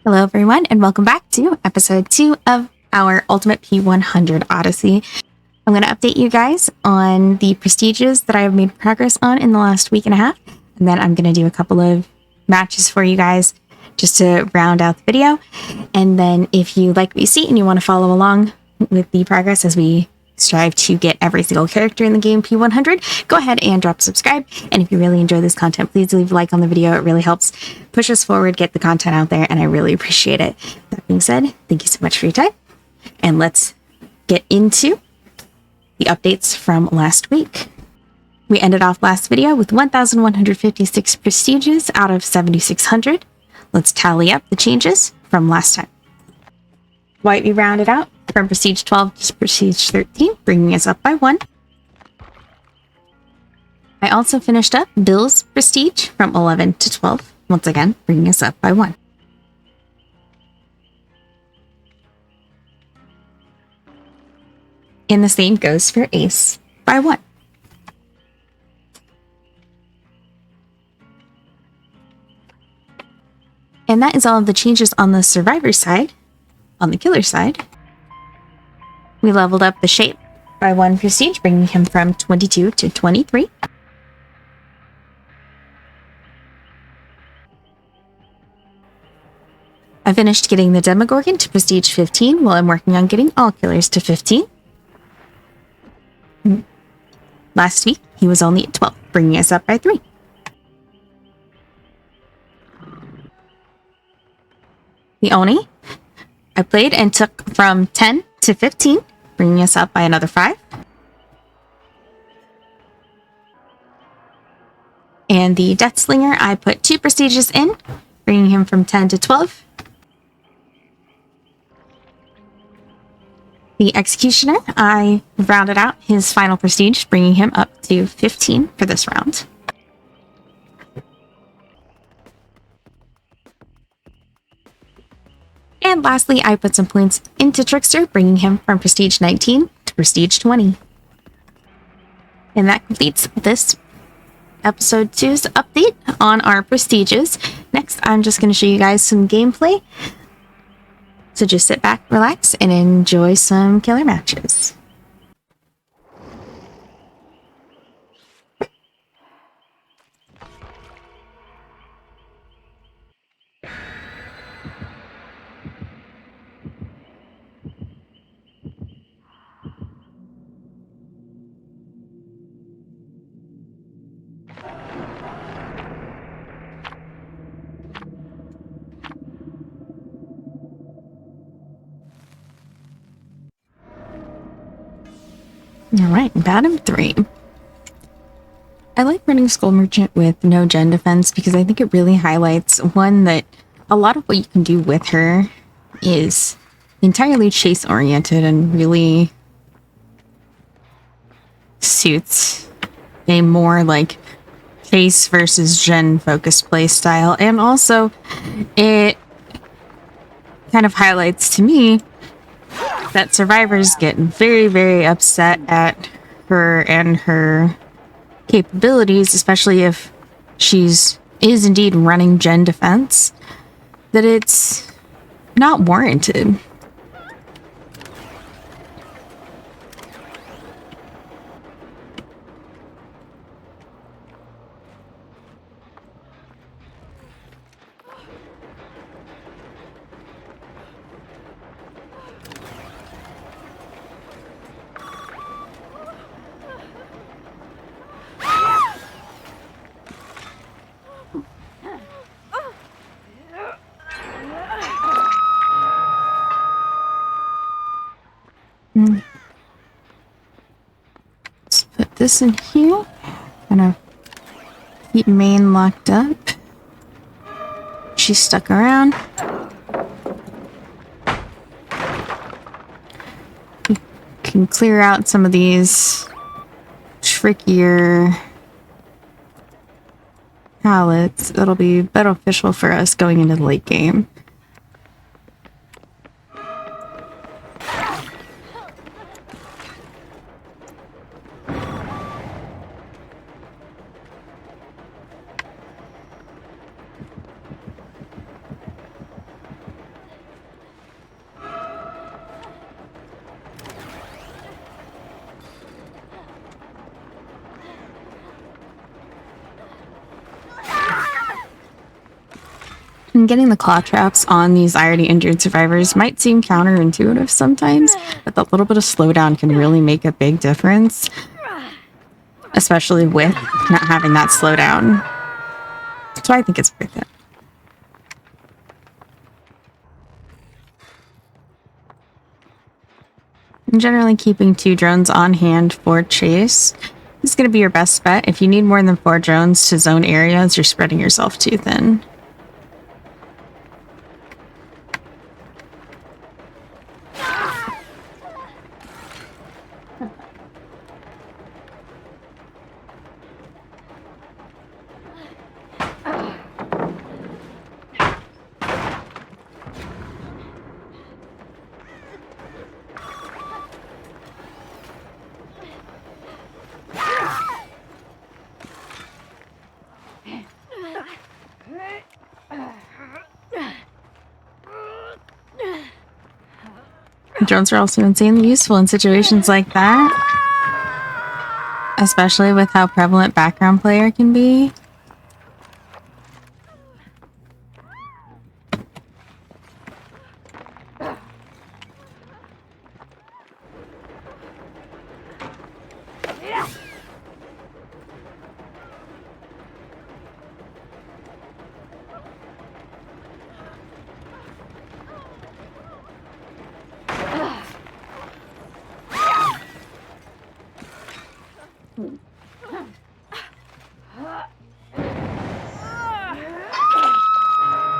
Hello everyone, and welcome back to episode 2 of our Ultimate P100 Odyssey. I'm going to update you guys on the prestiges that I have made progress on in the last week and a half, and then I'm going to do a couple of matches for you guys just to round out the video. And then if you like what you see and you want to follow along with the progress as we strive to get every single character in the game P100, go ahead and drop subscribe. And if you really enjoy this content, please leave a like on the video. It really helps push us forward, get the content out there, and I really appreciate it. That being said, thank you so much for your time, and let's get into the updates from last week. We ended off last video with 1,156 prestiges out of 7,600. Let's tally up the changes from last time. White, we rounded out from Prestige 12 to Prestige 13, bringing us up by 1. I also finished up Bill's Prestige from 11 to 12, once again, bringing us up by 1. And the same goes for Ace by 1. And that is all of the changes on the survivor side. On the killer side, we leveled up the shape by 1 prestige, bringing him from 22 to 23. I finished getting the Demogorgon to prestige 15 while I'm working on getting all killers to 15. Last week, he was only at 12, bringing us up by 3. The Oni, I played and took from 10 to 15, bringing us up by another 5. And the Death Slinger, I put 2 prestiges in, bringing him from 10 to 12. The Executioner, I rounded out his final prestige, bringing him up to 15 for this round. And lastly, I put some points into Trickster, bringing him from Prestige 19 to Prestige 20. And that completes this episode 2's update on our prestiges. Next, I'm just going to show you guys some gameplay. So just sit back, relax, and enjoy some killer matches. Alright, Badham 3. I like running Skull Merchant with no gen defense because I think it really highlights, one, that a lot of what you can do with her is entirely chase oriented and really suits a more like chase versus gen focused play style. And also it kind of highlights to me that survivors get very, very upset at her and her capabilities, especially if is indeed running gen defense, that it's not warranted. Let's put this in here. Gonna keep main locked up. She's stuck around. We can clear out some of these trickier pallets. That'll be beneficial for us going into the late game. And getting the claw traps on these already injured survivors might seem counterintuitive sometimes, but that little bit of slowdown can really make a big difference, especially with not having that slowdown. So I think it's worth it. And generally keeping 2 drones on hand for chase is going to be your best bet. If you need more than 4 drones to zone areas, you're spreading yourself too thin. Drones are also insanely useful in situations like that, especially with how prevalent background player can be.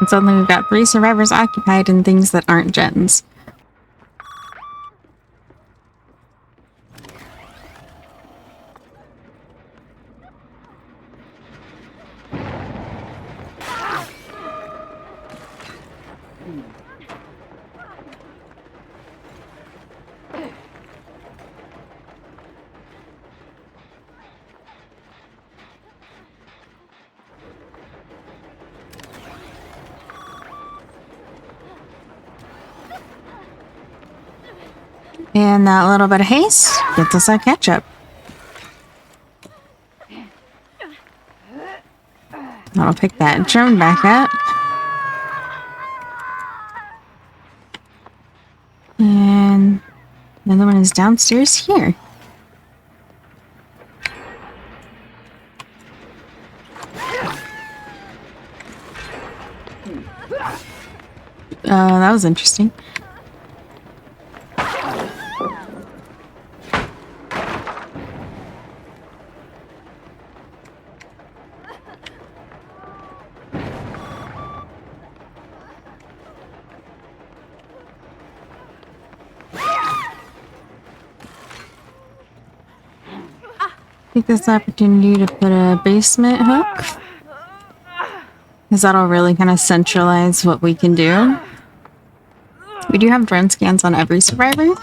And suddenly we've got 3 survivors occupied in things that aren't gens. And that little bit of haste gets us our ketchup. I'll pick that drone back up. And another one is downstairs here. That was interesting. Take this opportunity to put a basement hook, because that'll really kind of centralize what we can do. We do have drone scans on every survivor.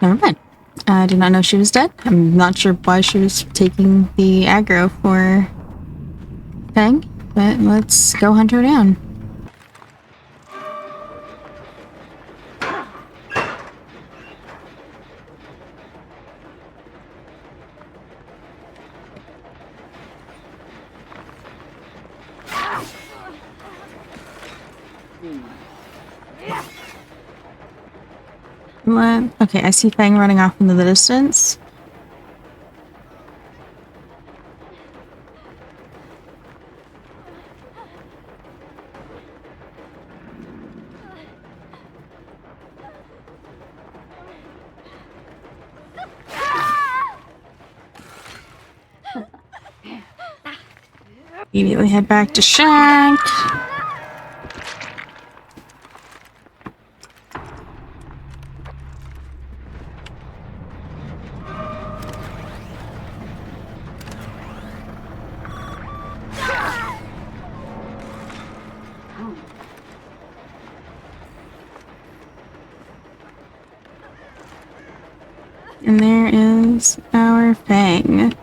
Never mind. I did not know she was dead. I'm not sure why she was taking the aggro for Peg, but let's go hunt her down. What? Okay, I see Fang running off into the distance. Immediately head back to Shack. And there is our Fang.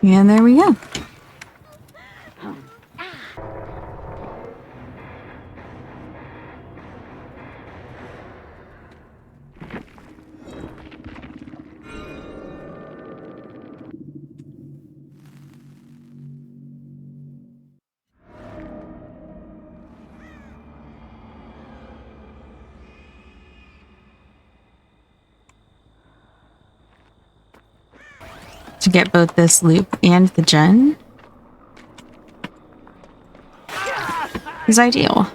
And there we go. To get both this loop and the gen is ideal.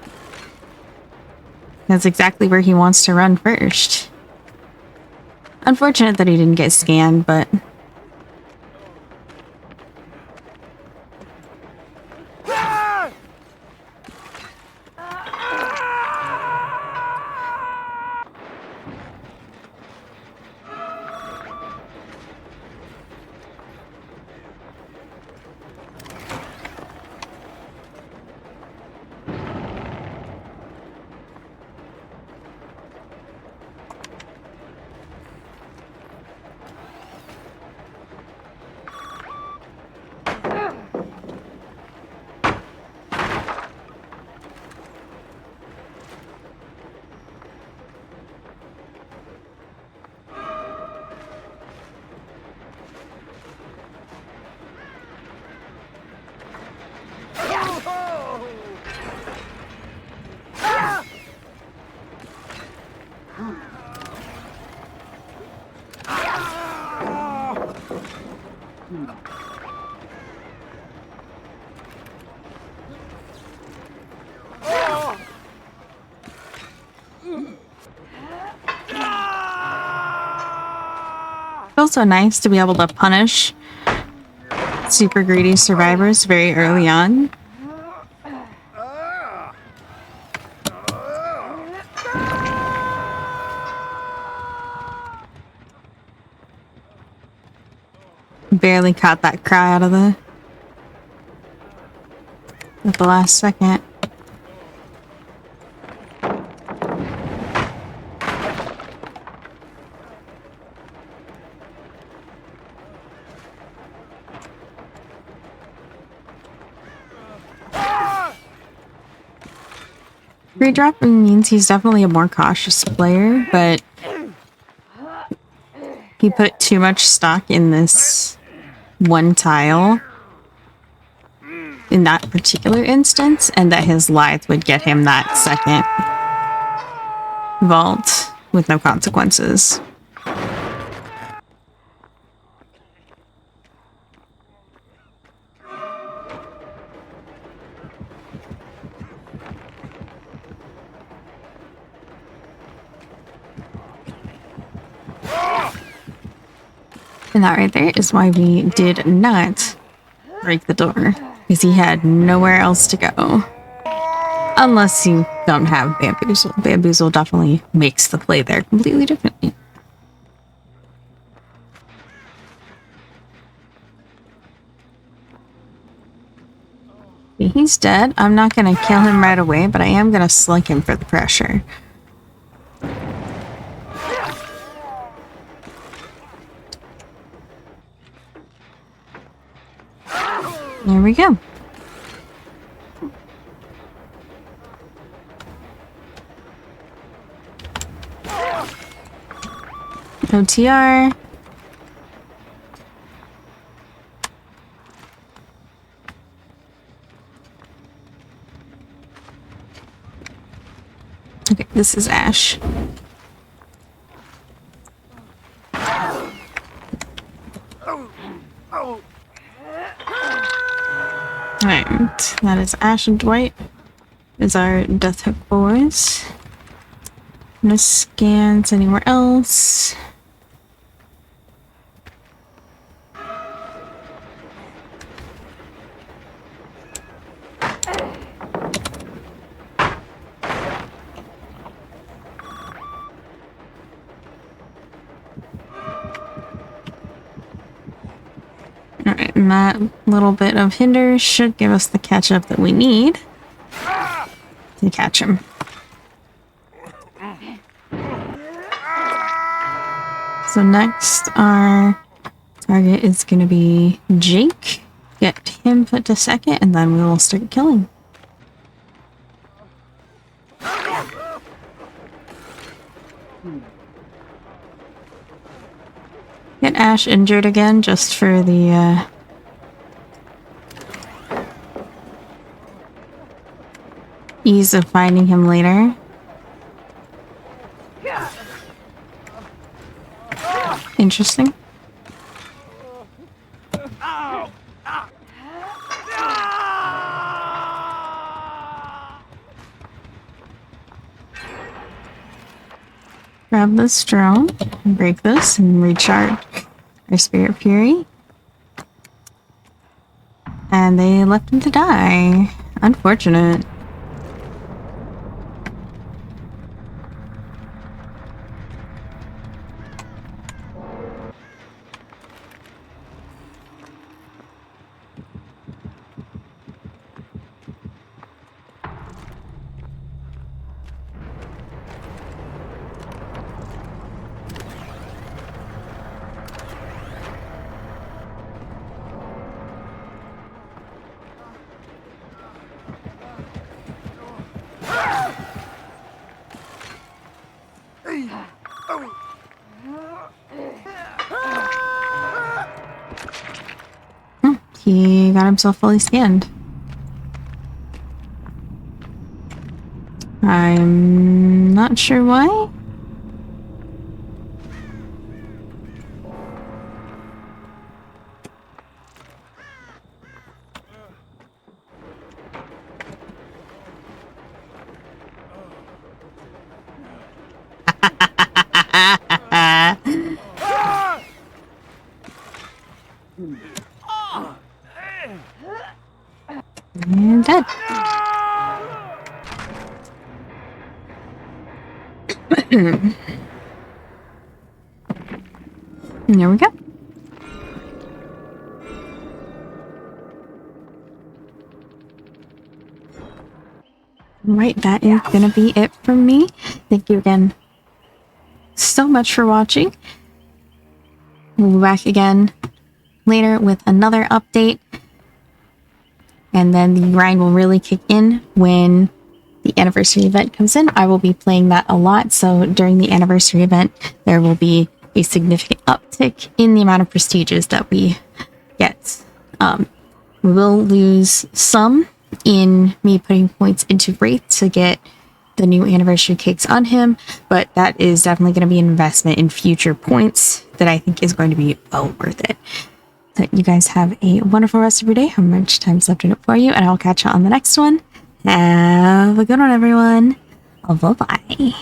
That's exactly where he wants to run first. Unfortunate that he didn't get scanned, but... It's also nice to be able to punish super greedy survivors very early on. Barely caught that cry out of the at the last second. Redropping means he's definitely a more cautious player, but he put too much stock in this one tile in that particular instance, and that his lithe would get him that second vault with no consequences. And that right there is why we did not break the door, because he had nowhere else to go. Unless you don't have Bamboozle. Bamboozle definitely makes the play there completely differently. He's dead. I'm not going to kill him right away, but I am going to slug him for the pressure. There we go. OTR. Okay, this is Ash. Alright, that is Ash and Dwight. Is our Death Hook boys. No scans anywhere else. Alright, and that little bit of hinder should give us the catch up that we need to catch him. So next are Target is going to be Jake. Get him put to second, and then we will start killing. Get Ash injured again, just for the, ease of finding him later. Interesting. Grab this drone, break this, and recharge our Spirit Fury. And they left him to die. Unfortunate. He got himself fully scanned. I'm not sure why. And dead. And there we go. Right, that is gonna be it from me. Thank you again so much for watching. We'll be back again later with another update. And then the grind will really kick in when the anniversary event comes in. I will be playing that a lot, so during the anniversary event, there will be a significant uptick in the amount of prestiges that we get. We will lose some in me putting points into Wraith to get the new anniversary cakes on him, but that is definitely going to be an investment in future points that I think is going to be well worth it. So you guys have a wonderful rest of your day. How much time's left in it for you, and I'll catch you on the next one. Have a good one, everyone. Bye-bye.